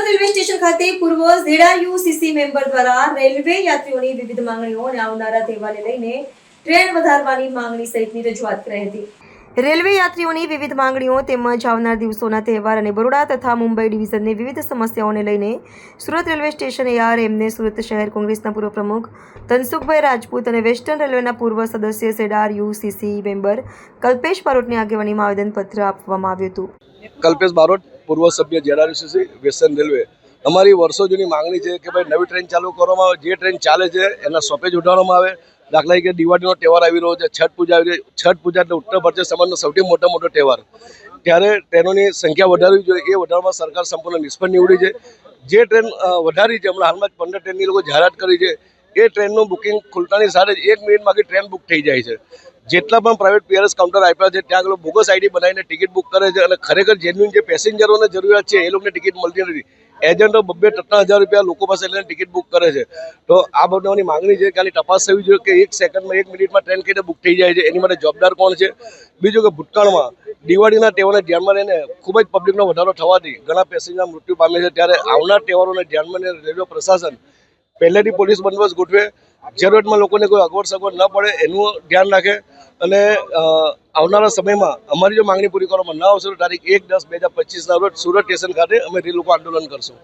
Railway station ખાતે પૂર્વ ZRUCC member દ્વારા રેલવે યાત્રીઓની વિવિધ માંગણીઓ અને આવનારા તહેવારને લઈને ટ્રેન વધારવાની માંગણી સહિતની રજૂઆત કરાઈ હતી। રેલવે યાત્રીઓની વિવિધ માંગણીઓ તેમજ આવનાર દિવસોના તહેવાર અને બરોડા તથા મુંબઈ ડિવિઝનની વિવિધ સમસ્યાઓને લઈને સુરત રેલવે સ્ટેશન ARMને સુરત શહેર કોંગ્રેસના પૂર્વ પ્રમુખ ધનસુખભાઈ રાજપૂત અને વેસ્ટર્ન રેલવેના પૂર્વ સદસ્ય ZRUCC મેમ્બર કલ્પેશ બારોટની આગેવાનીમાં આવેદનપત્ર આપવામાં આવ્યું હતું। કલ્પેશ બારોટ, પૂર્વ સભ્ય ZRUCC વેસ્ટર્ન રેલવે। અમારી વર્ષો જૂની માંગણી છે કે ભાઈ નવી ટ્રેન ચાલુ કરવામાં આવે, જે ટ્રેન ચાલે છે એના સ્ટોપેજ ઉઠાવવામાં આવે। દાખલા તરીકે દિવાળીનો તહેવાર આવી રહ્યો છે, છઠ પૂજા આવી રહી છે। છઠ પૂજા એટલે ઉત્તર ભારતીય સમાજનો સૌથી મોટો તહેવાર, ત્યારે ટ્રેનોની સંખ્યા વધારવી જોઈએ। એ વધારવામાં સરકાર સંપૂર્ણ નિષ્ફળ નીવડી છે। જે ટ્રેન વધારી છે, હમણાં હાલમાં 15 ટ્રેનની લોકો જાહેરાત કરી છે, એ ટ્રેનનું બુકિંગ ખુલતાની સાથે જ 1 મિનિટમાં ટ્રેન બુક થઈ જાય છે। જેટલા પણ પ્રાઇવેટ PRS કાઉન્ટર આપ્યા છે ત્યાં આગળ બોગસ આઈડી બનાવીને ટિકિટ બુક કરે છે અને ખરેખર જેન્યુઇન જે પેસેન્જરોને જરૂરિયાત છે એ લોકોને ટિકિટ મળતી નથી। એજન્ટો 2-3 હજાર રૂપિયા લોકો પાસે લઈને ટિકિટ બુક કરે છે। તો આ બધાની માંગણી છે કે આની તપાસ થવી જોઈએ કે 1 સેકન્ડમાં 1 મિનિટમાં ટ્રેન કઈ રીતે બુક થઈ જાય છે, એની માટે જવાબદાર કોણ છે। બીજું કે ભૂતકાળમાં દિવાળીના તહેવારને ધ્યાનમાં લઈને ખૂબ જ પબ્લિકનો વધારો થવાથી ઘણા પેસેન્જર મૃત્યુ પામે છે। ત્યારે આવનાર તહેવારોને ધ્યાનમાં લઈને રેલવે પ્રશાસન પહેલેથી પોલીસ બંદોબસ્ત ગોઠવે, જરૂરતમાં લોકોને કોઈ અગવડ સગવડ ન પડે એનું ધ્યાન રાખે અને આવનારા સમયમાં અમારી જો માંગણી પૂરી કરવામાં ન આવશે તો તારીખ 1-10-2025ના રોજ સુરત સ્ટેશન ખાતે અમે લોકો આંદોલન કરશું।